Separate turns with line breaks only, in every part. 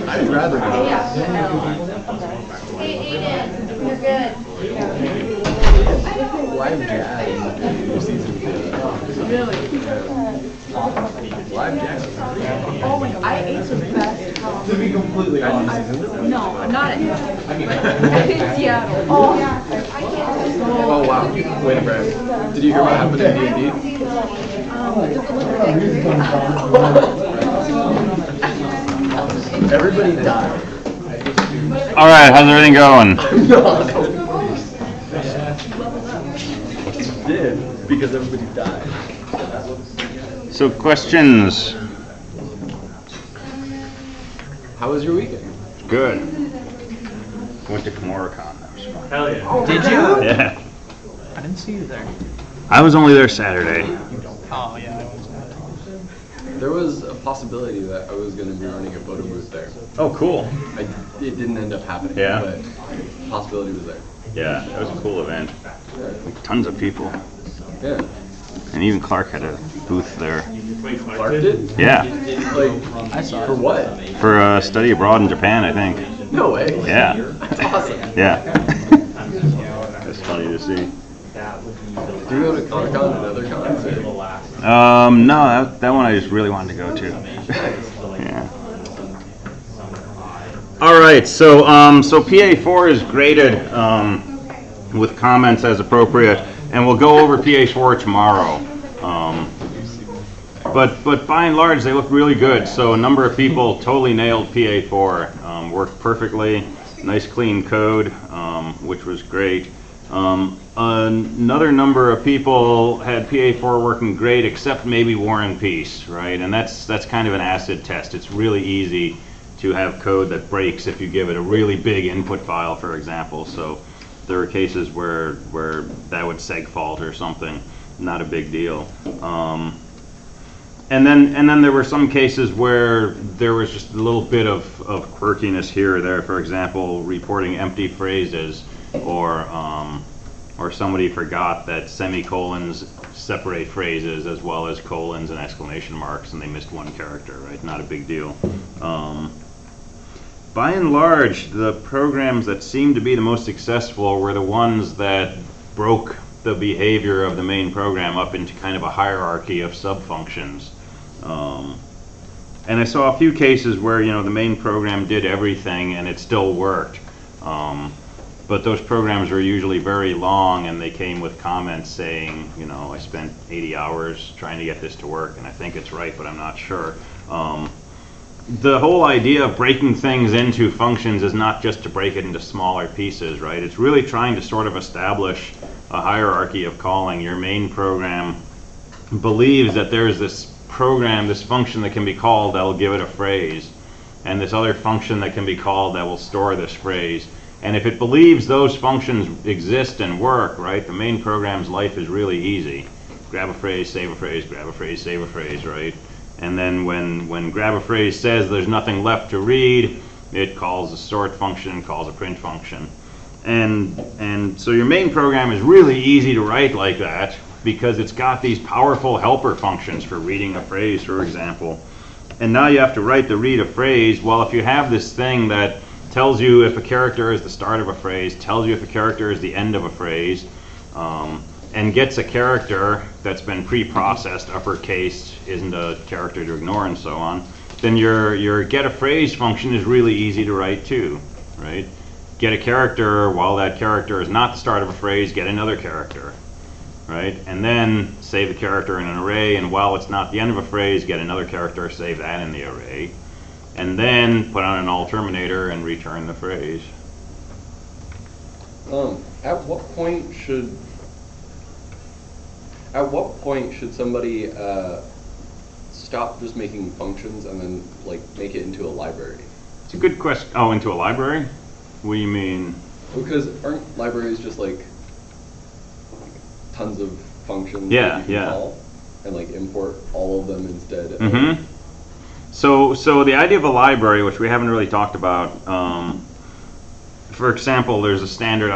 I'd rather not.
Hey, Aiden, you're good.
Live jazz season 2.
Really?
Live jazz.
Oh my, I ate the best.
To be completely honest.
No, I'm not in Seattle. Oh, yeah.
Oh wow. Wait, Brad. Did you hear what happened in D&D? Everybody died.
All right, how's everything going?
It did, because everybody died.
So questions?
How was your weekend?
Good. Went to KimuraCon. That was fun.
Hell yeah.
Did you?
Yeah.
I didn't see you there.
I was only there Saturday.
Oh, yeah, I was.
There was a possibility that I was going to be running a photo booth there.
Oh, cool.
It didn't end up happening,
Yeah.
but the possibility was there.
Yeah, that was a cool event. Tons of people.
Yeah.
And even Clark had a booth there.
Clark did?
Yeah.
Like,
I saw it.
for what?
For a study abroad in Japan, I think.
No way.
Yeah.
That's awesome.
Yeah. That's funny to see.
Do you go to Comic-Con and other cons? Or?
No, that one I just really wanted to go to. Yeah. All right, so PA4 is graded with comments as appropriate, and we'll go over PA4 tomorrow. But by and large, they look really good. So a number of people totally nailed PA4, worked perfectly, nice clean code, which was great. Another number of people had PA4 working great, except maybe War and Peace, right? And that's kind of an acid test. It's really easy to have code that breaks if you give it a really big input file, for example. So there are cases where that would seg fault or something. Not a big deal. And then there were some cases where there was just a little bit of quirkiness here or there. For example, reporting empty phrases, or somebody forgot that semicolons separate phrases as well as colons and exclamation marks, and they missed one character, right? Not a big deal. By and large, the programs that seemed to be the most successful were the ones that broke the behavior of the main program up into kind of a hierarchy of sub-functions. And I saw a few cases where, the main program did everything and it still worked. But those programs were usually very long, and they came with comments saying, I spent 80 hours trying to get this to work, and I think it's right, but I'm not sure. The whole idea of breaking things into functions is not just to break it into smaller pieces, right? It's really trying to sort of establish a hierarchy of calling. Your main program believes that there's this program, this function that can be called that will give it a phrase, and this other function that can be called that will store this phrase. And if it believes those functions exist and work, right, the main program's life is really easy. Grab a phrase, save a phrase, grab a phrase, save a phrase, right? And then when grab a phrase says there's nothing left to read, it calls a sort function, calls a print function. And so your main program is really easy to write like that because it's got these powerful helper functions for reading a phrase, for example. And now you have to write the read a phrase. Well, if you have this thing that tells you if a character is the start of a phrase, tells you if a character is the end of a phrase, and gets a character that's been pre-processed, uppercase, isn't a character to ignore, and so on, then your get a phrase function is really easy to write too, right? Get a character, while that character is not the start of a phrase, get another character, right? And then save the character in an array, and while it's not the end of a phrase, get another character, save that in the array. And then put on an all terminator and return the phrase.
At what point should somebody stop just making functions and then make it into a library?
It's a good question. Oh, into a library? What do you mean?
Because aren't libraries just tons of functions
Yeah,
that you can call and import all of them instead of
So the idea of a library, which we haven't really talked about, for example, there's a standard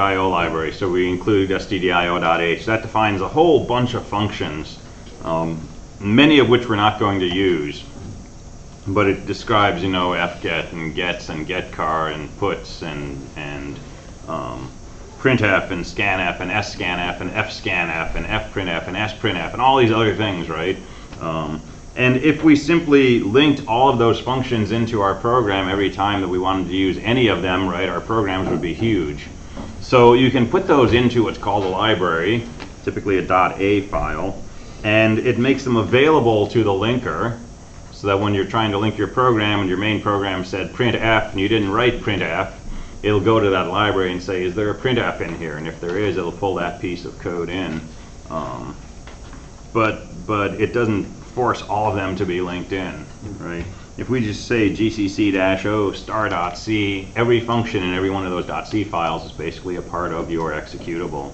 IO library, so we include stdio.h. That defines a whole bunch of functions, many of which we're not going to use. But it describes, fget and gets and getcar and puts and printf and scanf and scanf and fscanf and fprintf and sprintf and all these other things, right? And if we simply linked all of those functions into our program every time that we wanted to use any of them, right, our programs would be huge. So you can put those into what's called a library, typically a .a file, and it makes them available to the linker, so that when you're trying to link your program and your main program said printf and you didn't write printf, it'll go to that library and say, is there a printf in here? And if there is, it'll pull that piece of code in. But it doesn't force all of them to be linked in, right? If we just say gcc-o star.c, every function in every one of those .c files is basically a part of your executable.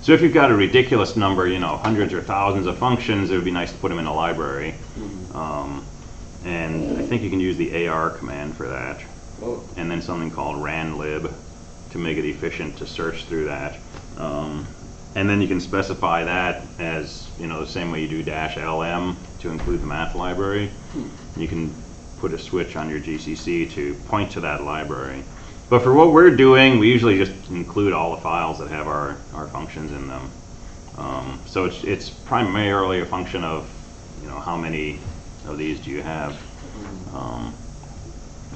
So if you've got a ridiculous number, hundreds or thousands of functions, it would be nice to put them in a library. And I think you can use the AR command for that. And then something called ranlib to make it efficient to search through that. And then you can specify that as, the same way you do -lm to include the math library. You can put a switch on your GCC to point to that library. But for what we're doing, we usually just include all the files that have our functions in them. So it's primarily a function of, how many of these do you have.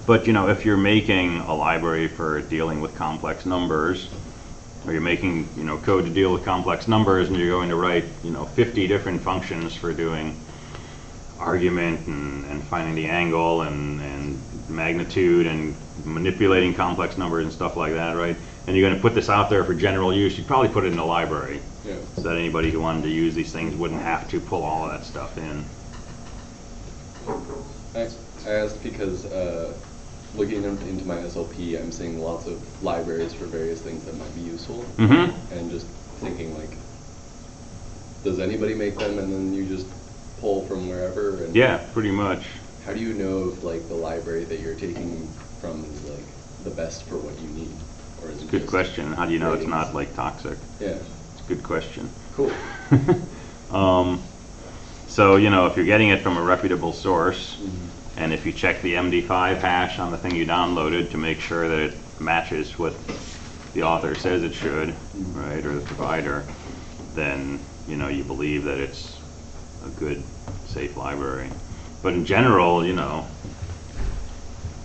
But if you're making a library for dealing with complex numbers, or you're making code to deal with complex numbers, and you're going to write 50 different functions for doing argument and finding the angle and magnitude and manipulating complex numbers and stuff like that, right? And you're going to put this out there for general use, you'd probably put it in a library, so that anybody who wanted to use these things wouldn't have to pull all of that stuff in.
I asked because looking into my SLP, I'm seeing lots of libraries for various things that might be useful, and just thinking like, does anybody make them, and then you just pull from wherever? And
yeah, pretty much.
How do you know if like the library that you're taking from is like the best for what you need, or is it
Good
just
question. How do you know it's
ratings?
not like toxic?
Yeah,
It's a good question.
cool.
So if you're getting it from a reputable source, and if you check the MD5 hash on the thing you downloaded to make sure that it matches what the author says it should, right, or the provider, then you believe that it's a good, safe library. But in general,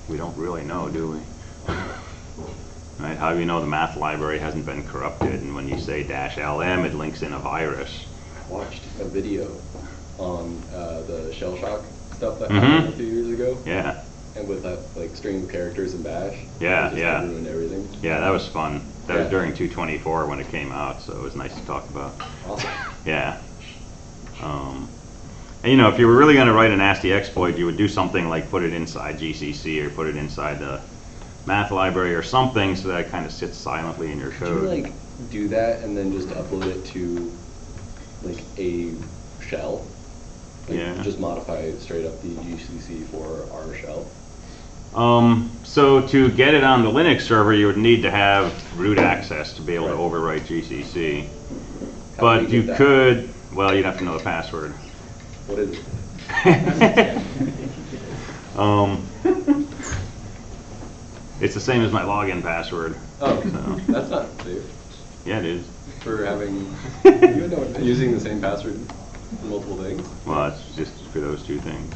we don't really know, do we? Right? How do you know the math library hasn't been corrupted? And when you say -lm, it links in a virus.
Watched a video on the shell shock stuff that happened a few years ago.
Yeah.
And with that like string of characters in Bash.
Yeah,
it just
yeah.
ruined everything.
Yeah, that was fun. That was
Yeah.
during 2.24 when it came out, so it was nice to talk about.
Awesome.
Yeah. And if you were really going to write a nasty exploit, you would do something like put it inside GCC or put it inside the math library or something, so that it kind of sits silently in your
Do
code.
you like do that and then just upload it to like a shell? Like,
Yeah.
Just modify straight up the GCC for our shell.
So to get it on the Linux server, you would need to have root access to be able to
Right.
overwrite GCC.
How do
But
we
you
get that?
could, well, you'd have to know the password.
What is it?
It's the same as my login password.
Oh,
So.
that's not safe
Yeah, it is.
for having using the same password for multiple things.
Well, it's just for those two things.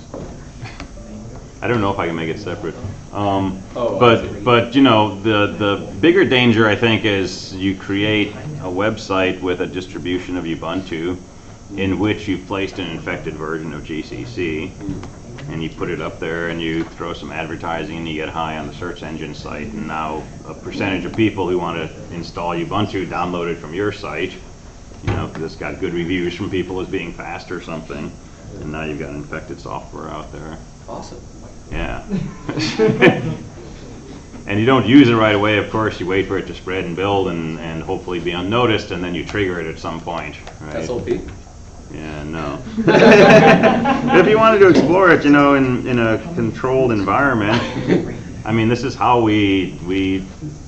I don't know if I can make it separate. But the bigger danger, I think, is you create a website with a distribution of Ubuntu in which you've placed an infected version of GCC, and you put it up there and you throw some advertising and you get high on the search engine site, and now a percentage of people who want to install Ubuntu download it from your site, because it's got good reviews from people as being fast or something, and now you've got infected software out there.
Awesome.
Yeah. And you don't use it right away, of course. You wait for it to spread and build and hopefully be unnoticed, and then you trigger it at some point, right?
SLP?
Yeah, no. If you wanted to explore it, in a controlled environment, I mean, this is how we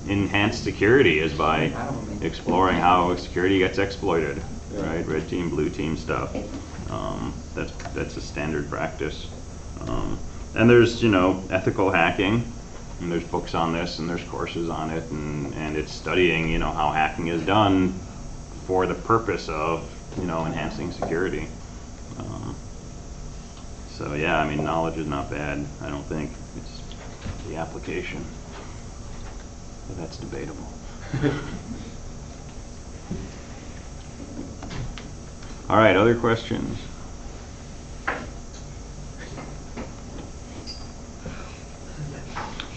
enhance security, is by exploring how security gets exploited, right? Red team, blue team stuff. That's a standard practice. And there's, ethical hacking, and there's books on this, and there's courses on it, and it's studying, how hacking is done for the purpose of, enhancing security. So yeah, I mean, knowledge is not bad, I don't think. It's the application. But that's debatable. All right, other questions?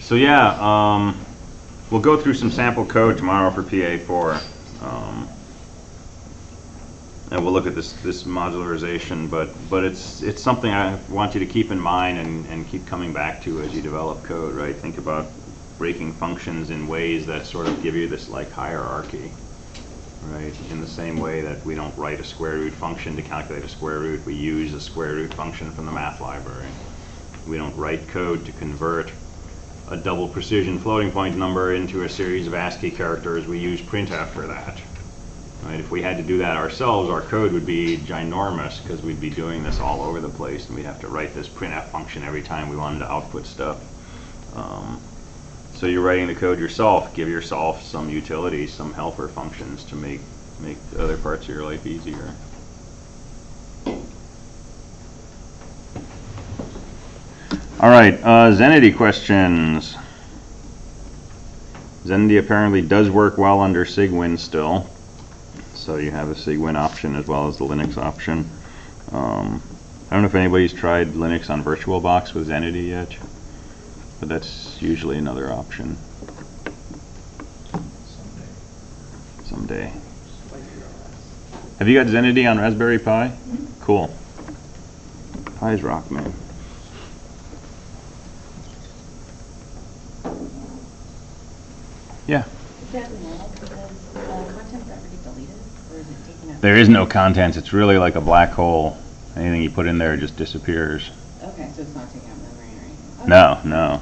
So yeah, we'll go through some sample code tomorrow for PA4. And we'll look at this modularization, but it's something I want you to keep in mind and keep coming back to as you develop code, right? Think about breaking functions in ways that sort of give you this like hierarchy, right? In the same way that we don't write a square root function to calculate a square root, we use a square root function from the math library. We don't write code to convert a double precision floating point number into a series of ASCII characters, we use printf for that. Right? If we had to do that ourselves, our code would be ginormous because we'd be doing this all over the place, and we'd have to write this printf function every time we wanted to output stuff. So you're writing the code yourself. Give yourself some utilities, some helper functions to make the other parts of your life easier. All right, Zenity questions. Zenity apparently does work well under SIGWin still. So you have a SIGWin option as well as the Linux option. I don't know if anybody's tried Linux on VirtualBox with Zenity yet, but that's usually another option. Someday. Have you got Zenity on Raspberry Pi? Mm-hmm. Cool. Pi's rock, man. Yeah.
Is that normal because content's already deleted, or is it taken out?
There is no content. It's really like a black hole. Anything you put in there just disappears.
Okay, so it's not taking out memory or anything. Okay.
No.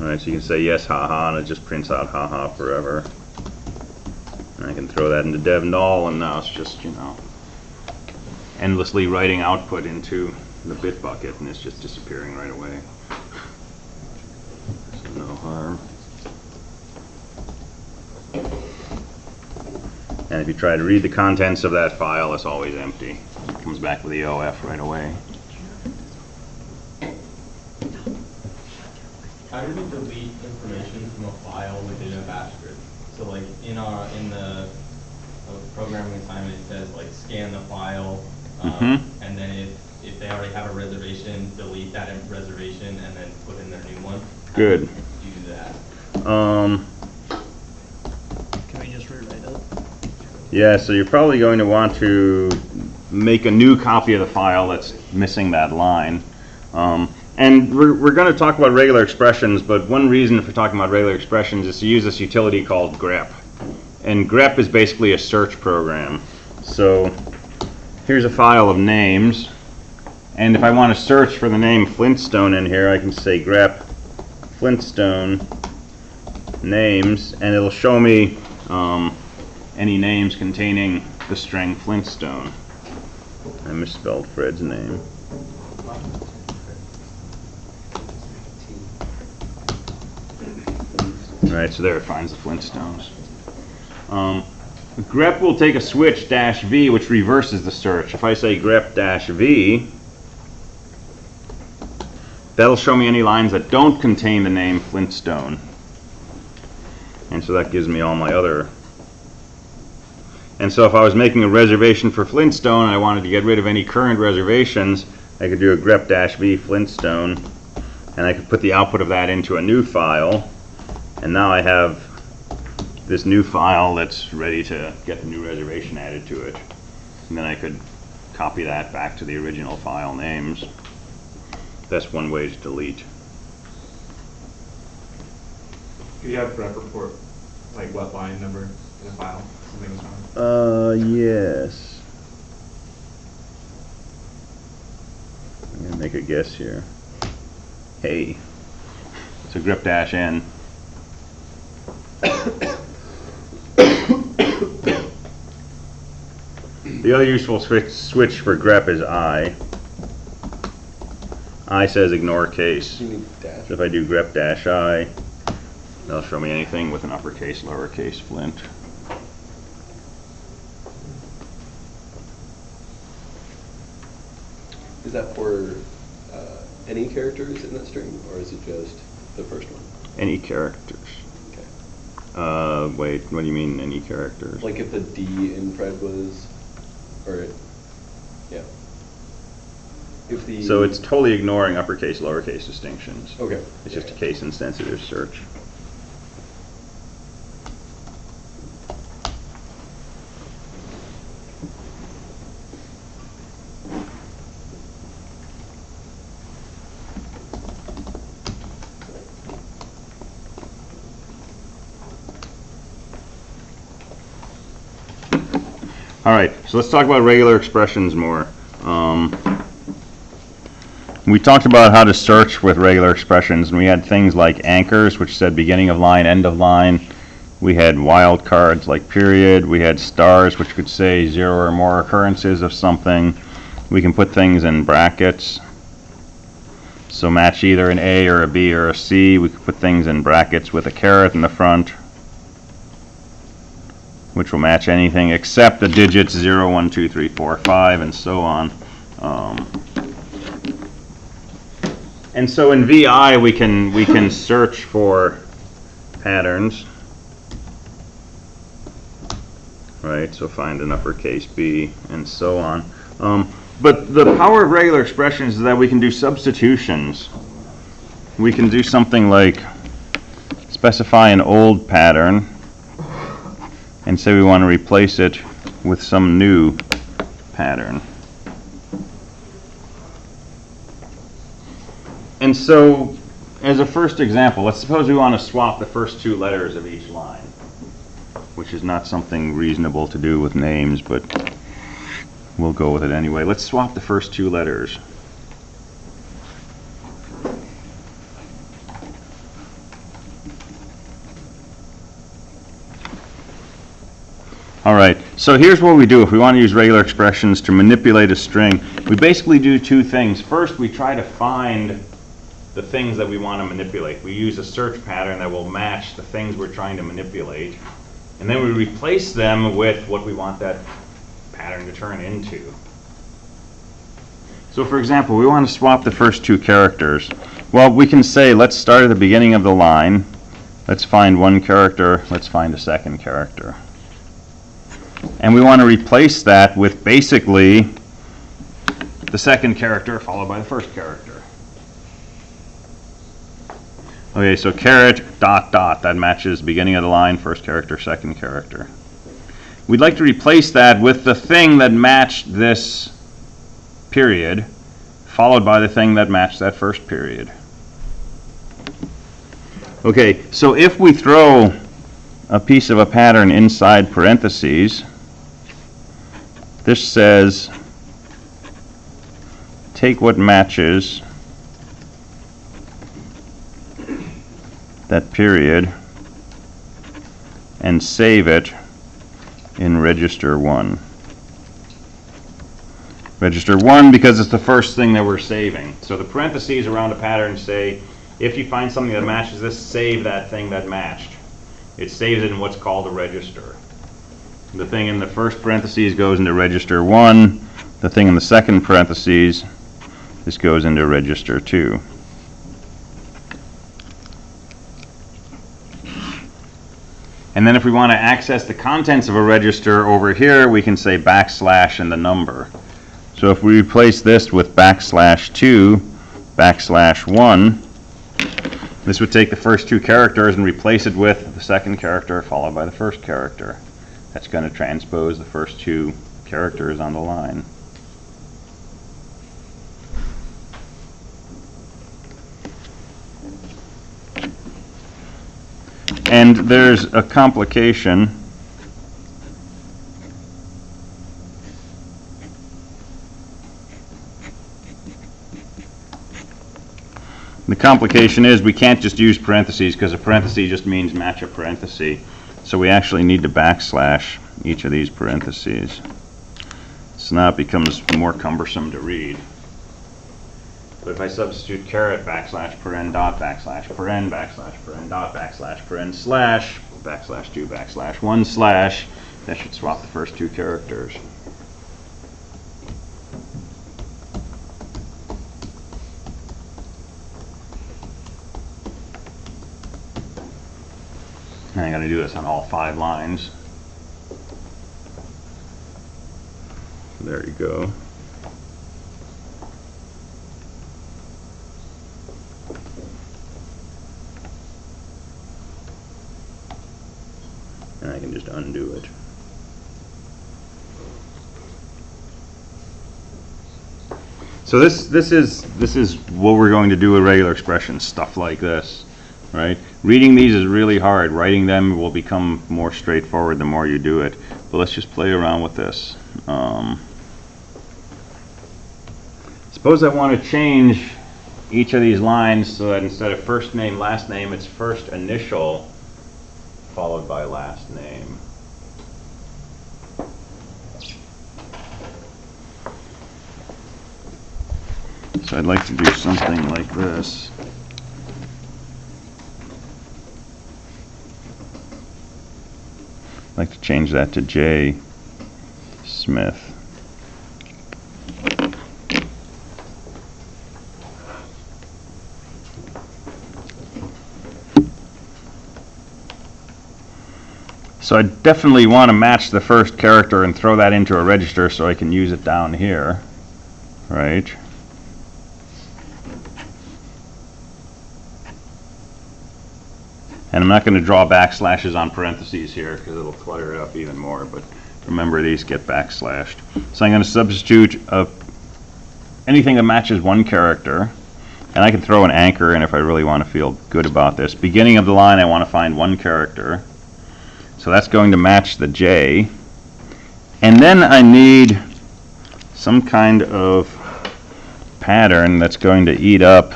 All right, so you can say yes, haha, and it just prints out haha forever. And I can throw that into dev null, and now it's just, endlessly writing output into the bit bucket, and it's just disappearing right away. So no harm. And if you try to read the contents of that file, it's always empty. It comes back with the OF right away.
How do we delete information from a file within a bash script? So like in the programming assignment, it says like scan the file, and then if they already have a reservation, delete that reservation and then put in their new one.
Good.
How do you do that?
Can we just rewrite it?
Yeah, so you're probably going to want to make a new copy of the file that's missing that line. And we're going to talk about regular expressions, but one reason for talking about regular expressions is to use this utility called Grep. And Grep is basically a search program. So here's a file of names, and if I want to search for the name Flintstone in here, I can say Grep Flintstone names, and it'll show me any names containing the string Flintstone. I misspelled Fred's name. Right, so there it finds the Flintstones. Grep will take a switch -v, which reverses the search. If I say grep -v, that'll show me any lines that don't contain the name Flintstone. And so that gives me all my other. And so if I was making a reservation for Flintstone and I wanted to get rid of any current reservations, I could do a grep -v Flintstone, and I could put the output of that into a new file. And now I have this new file that's ready to get the new reservation added to it. And then I could copy that back to the original file names. That's one way to delete.
Do you have grep report, like what line number
in a file. Something was wrong.
Yes. I'm gonna make a guess here. Hey, it's a grep-n. The other useful switch for grep is I. I says ignore case.
You need dash.
So if I do grep dash I, that'll show me anything with an uppercase, lowercase Flint.
Is that for any characters in that string, or is it just the first one?
Any characters.
Okay.
Wait, what do you mean any characters?
Like if the D in Fred was, or yeah. If the
So it's totally ignoring uppercase, lowercase distinctions.
okay.
It's just a case-insensitive search. All right, so let's talk about regular expressions more. We talked about how to search with regular expressions, and we had things like anchors, which said beginning of line, end of line. We had wildcards like period. We had stars, which could say 0 or more occurrences of something. We can put things in brackets. So match either an A or a B or a C. We could put things in brackets with a caret in the front, which will match anything except the digits 0, 1, 2, 3, 4, 5, and so on. And so in VI we can search for patterns, right? So find an uppercase B and so on. But the power of regular expressions is that we can do substitutions. We can do something like specify an old pattern and say we want to replace it with some new pattern. And so, as a first example, let's suppose we want to swap the first 2 letters of each line, which is not something reasonable to do with names, but we'll go with it anyway. Let's swap the first 2 letters. All right, so here's what we do if we want to use regular expressions to manipulate a string. We basically do 2 things. First, we try to find the things that we want to manipulate. We use a search pattern that will match the things we're trying to manipulate, and then we replace them with what we want that pattern to turn into. So for example, we want to swap the first 2 characters. Well, we can say, let's start at the beginning of the line. Let's find one character. Let's find a second character. And we want to replace that with basically the second character followed by the first character. Okay, so caret, dot, dot, that matches beginning of the line, first character, second character. We'd like to replace that with the thing that matched this period, followed by the thing that matched that first period. Okay, so if we throw a piece of a pattern inside parentheses, this says take what matches that period and save it in register 1. Register 1 because it's the first thing that we're saving. So the parentheses around a pattern say, if you find something that matches this, save that thing that matched. It saves it in what's called a register. The thing in the first parentheses goes into register 1. The thing in the second parentheses, this goes into register 2. And then if we want to access the contents of a register over here, we can say backslash and the number. So if we replace this with \2, \1, this would take the first 2 characters and replace it with the second character followed by the first character. That's going to transpose the first 2 characters on the line. And there's a complication The complication is we can't just use parentheses because a parenthesis just means match a parenthesis. So we actually need to backslash each of these parentheses. So now it becomes more cumbersome to read. But if I substitute caret backslash paren dot backslash paren backslash paren dot backslash paren slash backslash 2 backslash 1 slash, that should swap the first two characters. And I gotta do this on all 5 lines. There you go. And I can just undo it. So this is what we're going to do with regular expressions, stuff like this, right? Reading these is really hard. Writing them will become more straightforward the more you do it. But let's just play around with this. Suppose I want to change each of these lines so that instead of first name, last name, it's first initial followed by last name. So I'd like to do something like this. I'd like to change that to J. Smith. So I definitely want to match the first character and throw that into a register so I can use it down here, right? And I'm not going to draw backslashes on parentheses here because it'll clutter it up even more, but remember these get backslashed. So I'm going to substitute anything that matches one character, and I can throw an anchor in if I really want to feel good about this. Beginning of the line, I want to find one character. So that's going to match the J. And then I need some kind of pattern that's going to eat up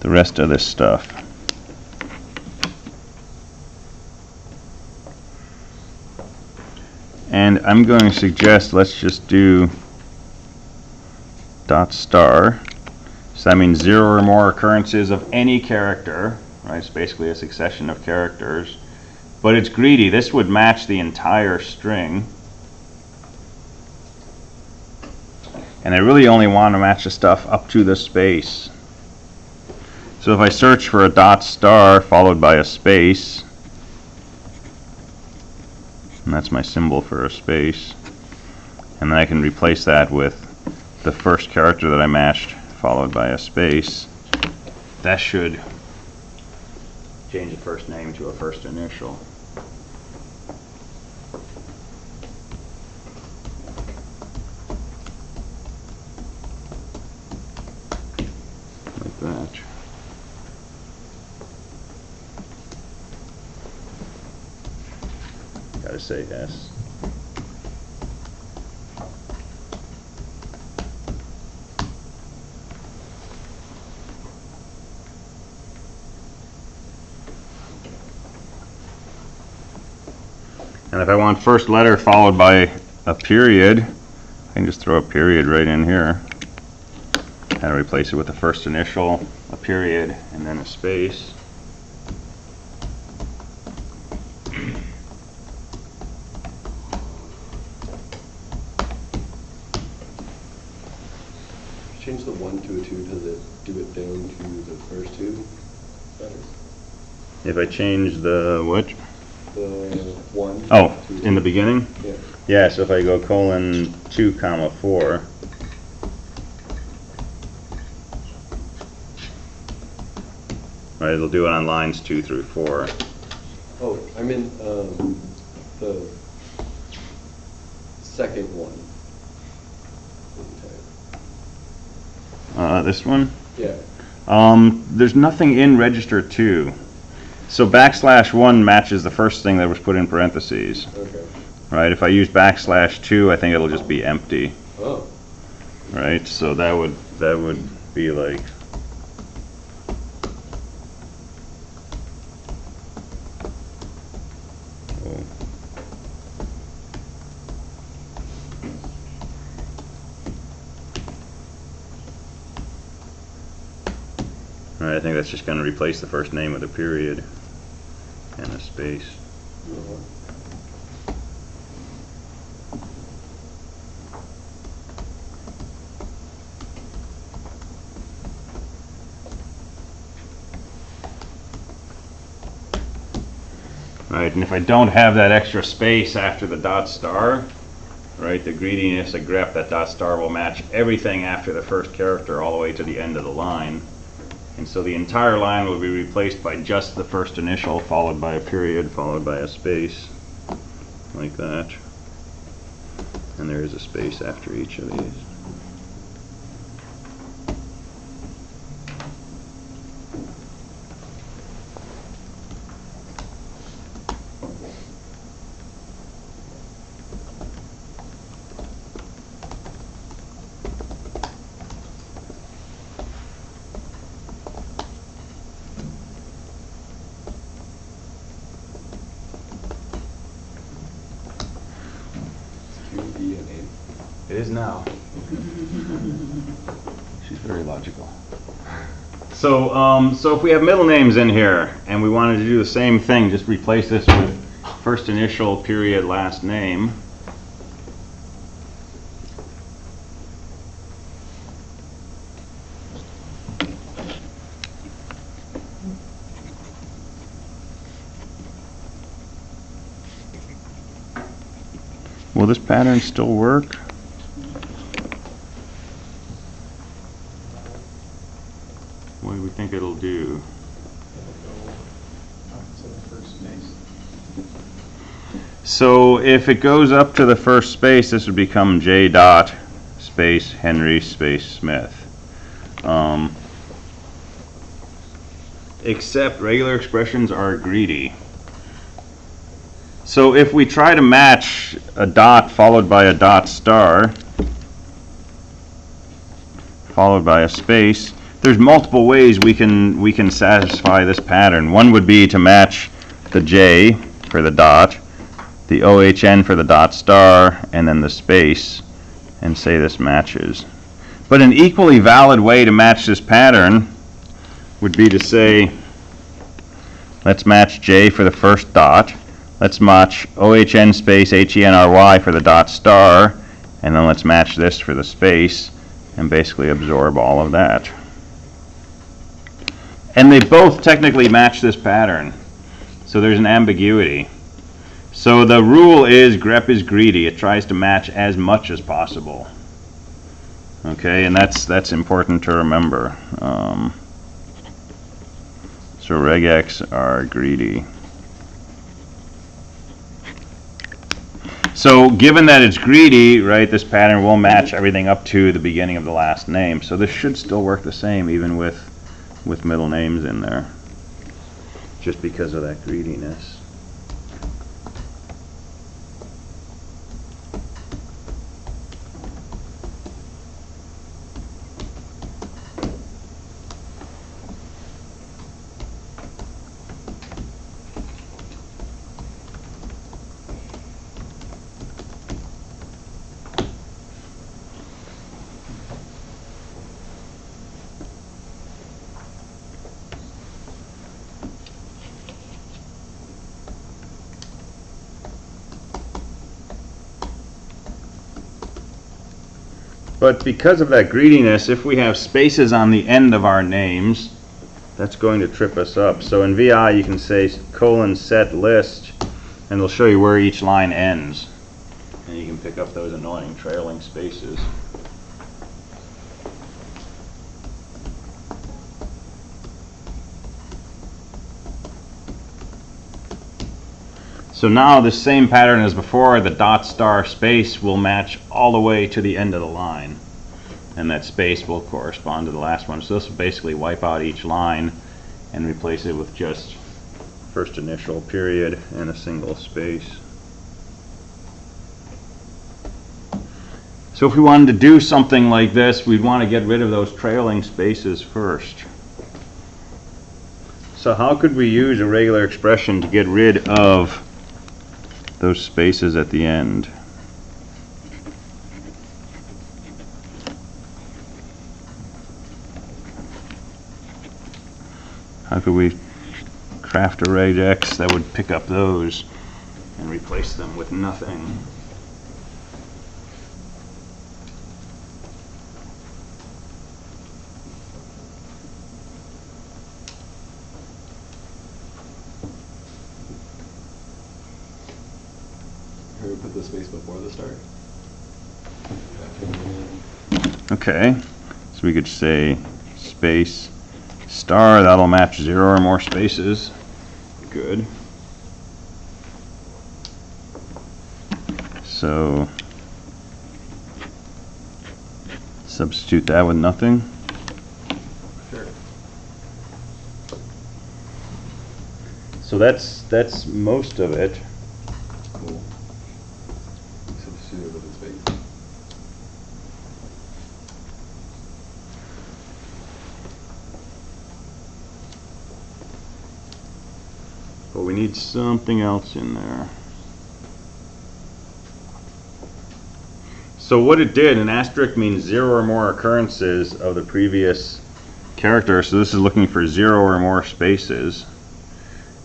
the rest of this stuff. And I'm going to suggest let's just do dot star. So that means 0 or more occurrences of any character, right? It's basically a succession of characters. But it's greedy. This would match the entire string. And I really only want to match the stuff up to the space. So if I search for a dot star followed by a space, and that's my symbol for a space, and then I can replace that with the first character that I matched followed by a space, that should change the first name to a first initial. Like that. Gotta say S. And if I want first letter followed by a period, I can just throw a period right in here and replace it with the first initial, a period, and then a space.
Change the 1 to a 2, does it do it down to the first 2 letters?
If I change the what?
The 1
Oh,
to
in the beginning?
Yeah.
Yeah, so if I go colon 2 comma 4, right, it'll do it on lines 2 through 4.
Oh, I'm in the second one.
This one?
Yeah.
There's nothing in register 2. So backslash 1 matches the first thing that was put in parentheses.
Okay.
Right, if I use backslash 2, I think it'll just be empty.
Oh.
Right, so that would be like All right, I think that's just going to replace the first name with a period and a space. Right, and if I don't have that extra space after the dot star, right, the greediness of grep, that dot star will match everything after the first character all the way to the end of the line. And so the entire line will be replaced by just the first initial, followed by a period, followed by a space, like that. And there is a space after each of these.
Be a name.
It is now. She's very logical. So if we have middle names in here and we wanted to do the same thing, just replace this with first initial, period, last name. Will this pattern still work? What do we think it'll do? So if it goes up to the first space, this would become J dot space Henry space Smith. Except regular expressions are greedy. So if we try to match a dot followed by a dot star, followed by a space, there's multiple ways we can satisfy this pattern. One would be to match the J for the dot, the OHN for the dot star, and then the space, and say this matches. But an equally valid way to match this pattern would be to say, let's match J for the first dot, let's match OHN space HENRY for the dot star, and then let's match this for the space, and basically absorb all of that. And they both technically match this pattern, so there's an ambiguity. So the rule is grep is greedy. It tries to match as much as possible. Okay, and that's important to remember. So regex are greedy. So given that it's greedy, right, this pattern will match everything up to the beginning of the last name. So this should still work the same even with middle names in there, just because of that greediness. But because of that greediness, if we have spaces on the end of our names, that's going to trip us up. So in VI you can say colon set list, and it'll show you where each line ends. And you can pick up those annoying trailing spaces. So now the same pattern as before, the dot star space will match all the way to the end of the line. And that space will correspond to the last one. So this will basically wipe out each line and replace it with just first initial, period, and a single space. So if we wanted to do something like this, we'd want to get rid of those trailing spaces first. So how could we use a regular expression to get rid of those spaces at the end? how could we craft a regex that would pick up those and replace them with nothing?
Here we put the space before the start.
Okay, so we could say space star, that'll match 0 or more spaces. Good. So substitute that with nothing.
Sure.
So that's most of it.
Cool. Substitute it with a space.
But we need something else in there. So what it did, an asterisk means 0 or more occurrences of the previous character. So this is looking for 0 or more spaces.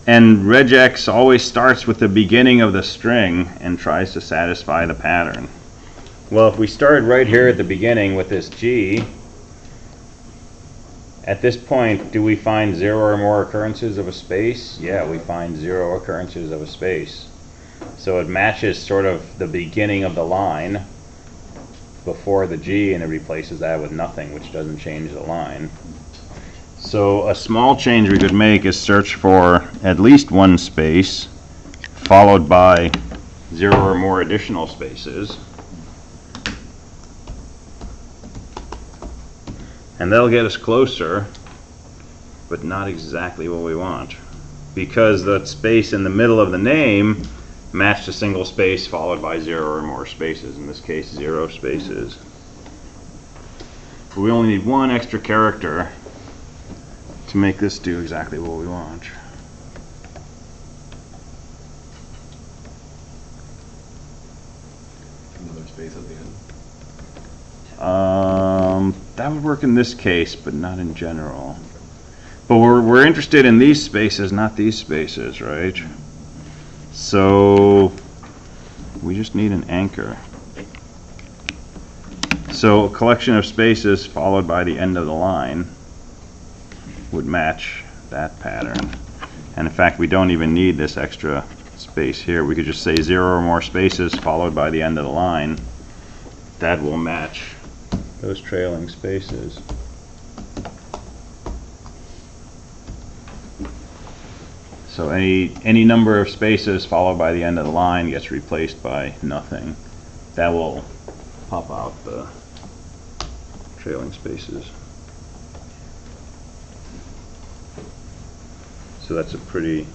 And regex always starts with the beginning of the string and tries to satisfy the pattern. Well, if we started right here at the beginning with this G, at this point, do we find 0 or more occurrences of a space? Yeah, we find 0 occurrences of a space. So it matches sort of the beginning of the line before the G, and it replaces that with nothing, which doesn't change the line. So a small change we could make is search for at least one space, followed by 0 or more additional spaces. And that'll get us closer, but not exactly what we want, because the space in the middle of the name matched a single space followed by 0 or more spaces, in this case 0 spaces. But we only need one extra character to make this do exactly what we want.
Another space at the end.
That would work in this case, but not in general. But we're interested in these spaces, not these spaces, right? So we just need an anchor. So a collection of spaces followed by the end of the line would match that pattern. And in fact, we don't even need this extra space here. We could just say 0 or more spaces followed by the end of the line. That will match those trailing spaces. So any number of spaces followed by the end of the line gets replaced by nothing. That will pop out the trailing spaces. So that's a pretty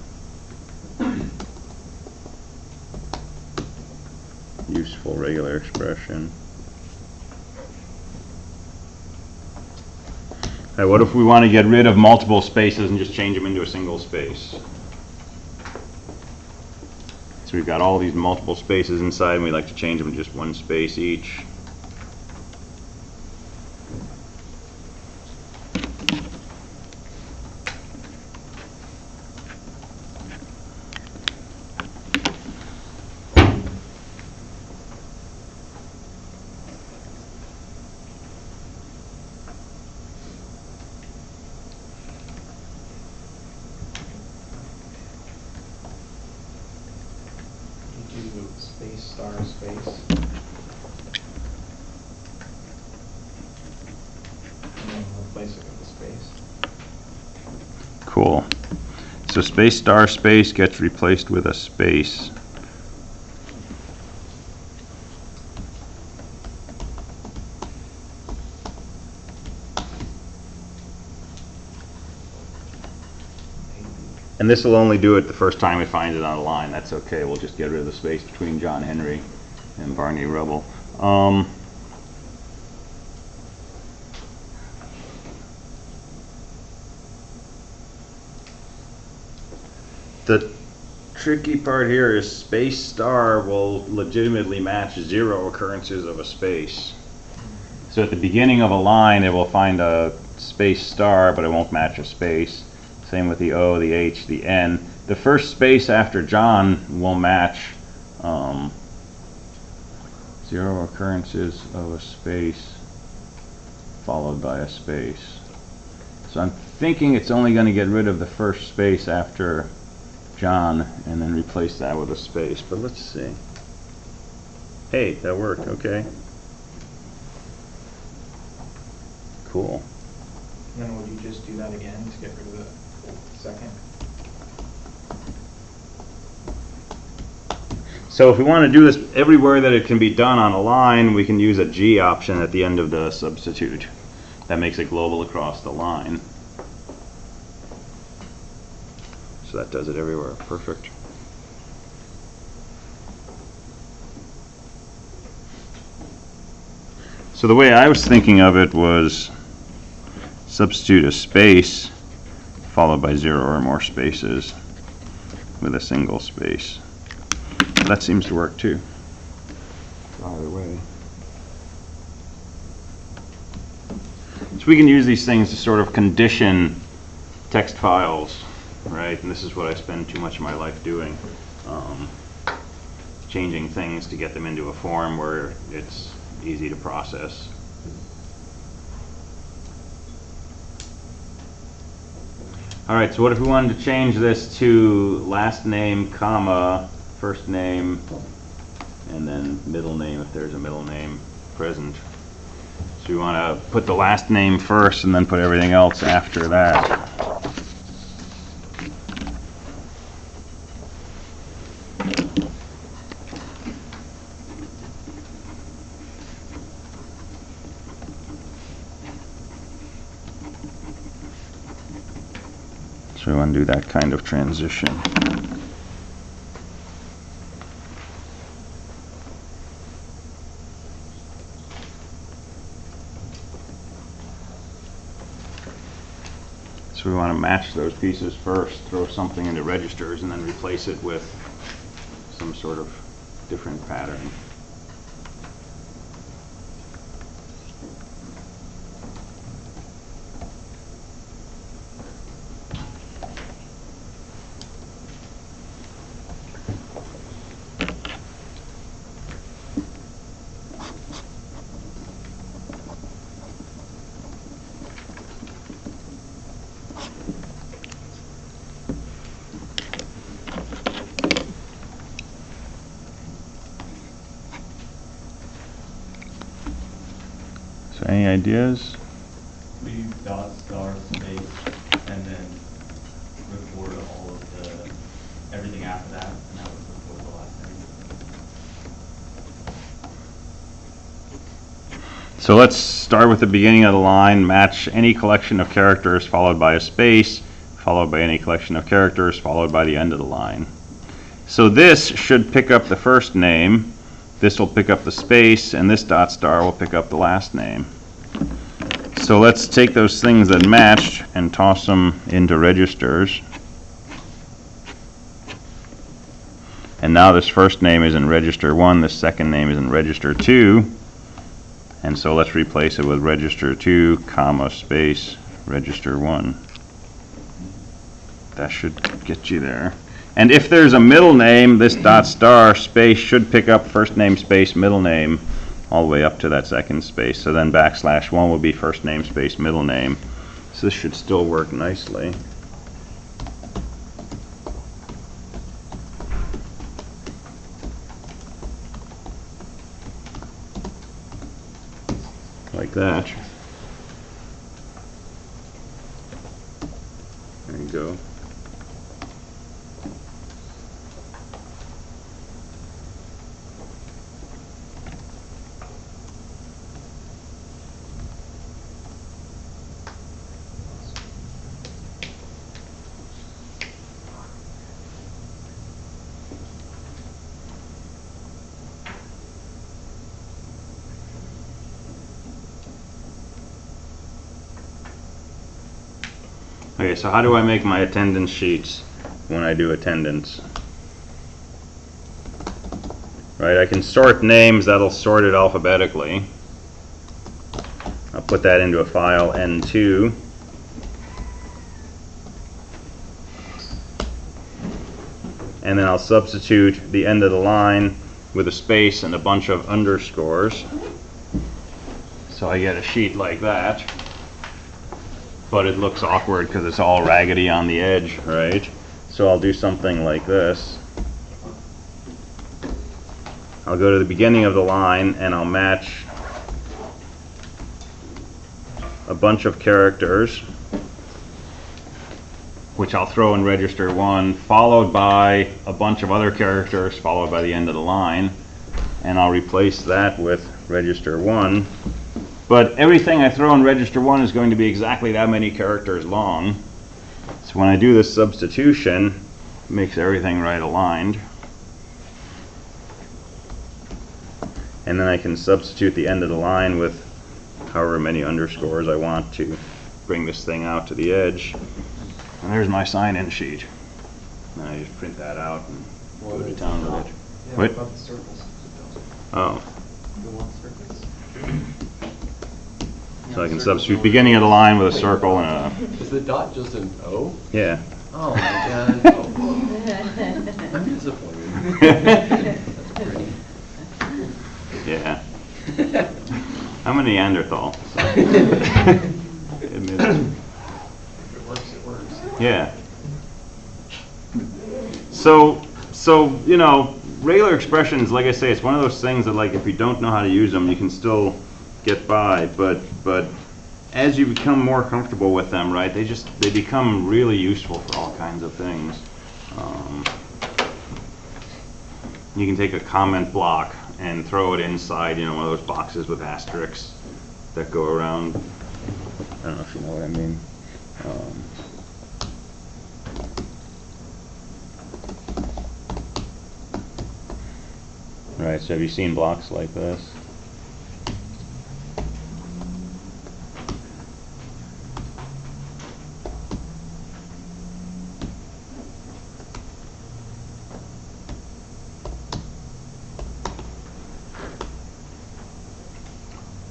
useful regular expression. All right, what if we want to get rid of multiple spaces and just change them into a single space? So we've got all these multiple spaces inside, and we'd like to change them to just one space each.
Do space star space. And then replace it with a space.
Cool. So space star space gets replaced with a space. And this will only do it the first time we find it on a line. That's okay. We'll just get rid of the space between John Henry and Barney Rubble. The tricky part here is space star will legitimately match 0 occurrences of a space. So at the beginning of a line, it will find a space star, but it won't match a space. Same with the O, the H, the N. The first space after John will match 0 occurrences of a space followed by a space. So I'm thinking it's only going to get rid of the first space after John and then replace that with a space. But let's see. Hey, that worked. Okay. Cool.
And then would you just do that again to get rid of the second?
So if we want to do this everywhere that it can be done on a line, we can use a G option at the end of the substitute. That makes it global across the line. So that does it everywhere. Perfect. So the way I was thinking of it was substitute a space followed by 0 or more spaces with a single space. That seems to work too. Either way. So we can use these things to sort of condition text files, right? And this is what I spend too much of my life doing. Changing things to get them into a form where it's easy to process. All right, so what if we wanted to change this to last name, comma, first name, and then middle name if there's a middle name present. So we want to put the last name first and then put everything else after that. So we want to do that kind of transition. So we want to match those pieces first, throw something into registers, and then replace it with some sort of different pattern. So any ideas?
Leave dot star space and then record all of the everything after that, and that would record the last name.
So let's start with the beginning of the line, match any collection of characters followed by a space, followed by any collection of characters, followed by the end of the line. So this should pick up the first name, this will pick up the space, and this dot star will pick up the last name. So let's take those things that matched and toss them into registers. And now this first name is in register 1, this second name is in register 2. And so let's replace it with register 2, comma, space, register 1. That should get you there. And if there's a middle name, this dot star space should pick up first name, space, middle name, all the way up to that second space. So then \1 will be first name, space, middle name. So this should still work nicely. Like that. There you go. Okay, so how do I make my attendance sheets when I do attendance? Right, I can sort names, that'll sort it alphabetically. I'll put that into a file N2. and then I'll substitute the end of the line with a space and a bunch of underscores. So I get a sheet like that, but it looks awkward because it's all raggedy on the edge, right? So I'll do something like this. I'll go to the beginning of the line and I'll match a bunch of characters, which I'll throw in register 1, followed by a bunch of other characters, followed by the end of the line, and I'll replace that with register 1. But everything I throw in register 1 is going to be exactly that many characters long. So when I do this substitution, it makes everything right aligned. And then I can substitute the end of the line with however many underscores I want to bring this thing out to the edge. And there's my sign-in sheet. And I just print that out and go to town with it.
Yeah,
What?
about the circles?
Oh,
You want circles?
so I can substitute beginning of the line with a circle and a,
Is the dot just an O?
yeah.
Oh my god. I'm disappointed. That's pretty.
Yeah. I'm a Neanderthal. So. Admit it.
If it works, it works.
Yeah. So you know, regular expressions, like I say, it's one of those things that, like, if you don't know how to use them, you can still get by. But as you become more comfortable with them, right, they become really useful for all kinds of things. You can take a comment block and throw it inside, you know, one of those boxes with asterisks that go around. I don't know if you know what I mean. Right, so have you seen blocks like this?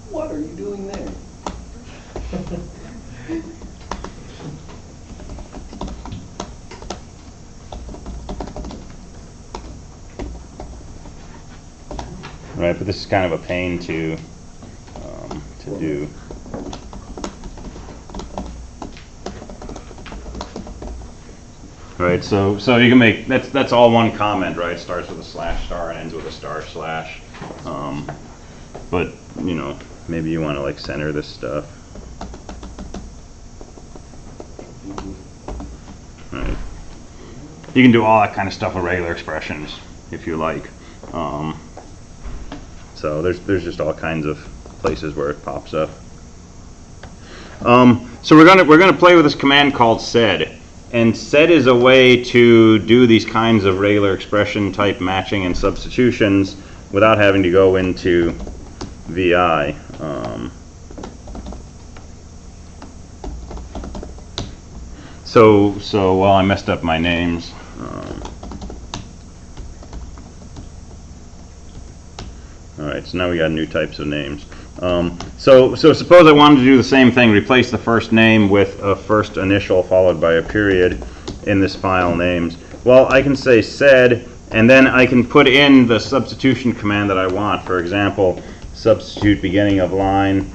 What are you doing there?
Right, but this is kind of a pain to do. Right, so you can make, that's all one comment, right? Starts with a slash star and ends with a star slash. But you know, maybe you want to like center this stuff. Right. You can do all that kind of stuff with regular expressions if you like. So there's just all kinds of places where it pops up. So we're gonna play with this command called sed, and sed is a way to do these kinds of regular expression type matching and substitutions without having to go into VI. So well, I messed up my names. Alright, so now we got new types of names. So suppose I wanted to do the same thing, replace the first name with a first initial followed by a period in this file names. Well, I can say sed, and then I can put in the substitution command that I want. For example, substitute beginning of line,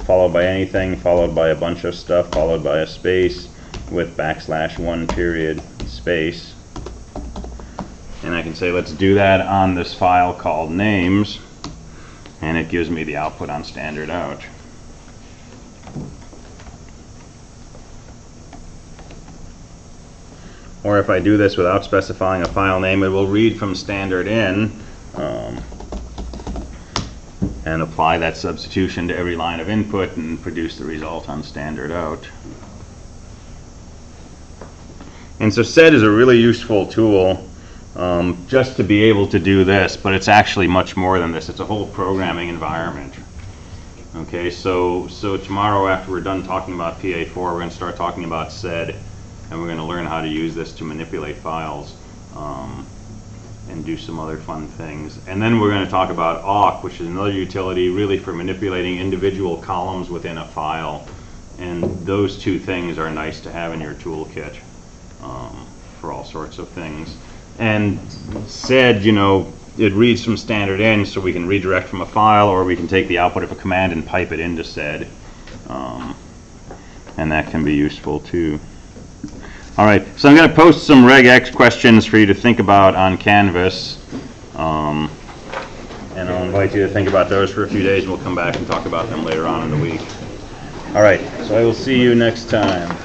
followed by anything, followed by a bunch of stuff, followed by a space, with \1 period space. And I can say, let's do that on this file called names. And it gives me the output on standard out. Or if I do this without specifying a file name, it will read from standard in and apply that substitution to every line of input and produce the result on standard out. And so sed is a really useful tool just to be able to do this, but it's actually much more than this. It's a whole programming environment. Okay, so tomorrow after we're done talking about PA4, we're going to start talking about sed, and we're going to learn how to use this to manipulate files and do some other fun things. And then we're going to talk about awk, which is another utility really for manipulating individual columns within a file. And those two things are nice to have in your toolkit for all sorts of things. and said, you know, it reads from standard in, so we can redirect from a file, or we can take the output of a command and pipe it into sed. And that can be useful too. All right, so I'm going to post some regex questions for you to think about on Canvas. And I'll invite you to think about those for a few days, and we'll come back and talk about them later on in the week. All right, so I will see you next time.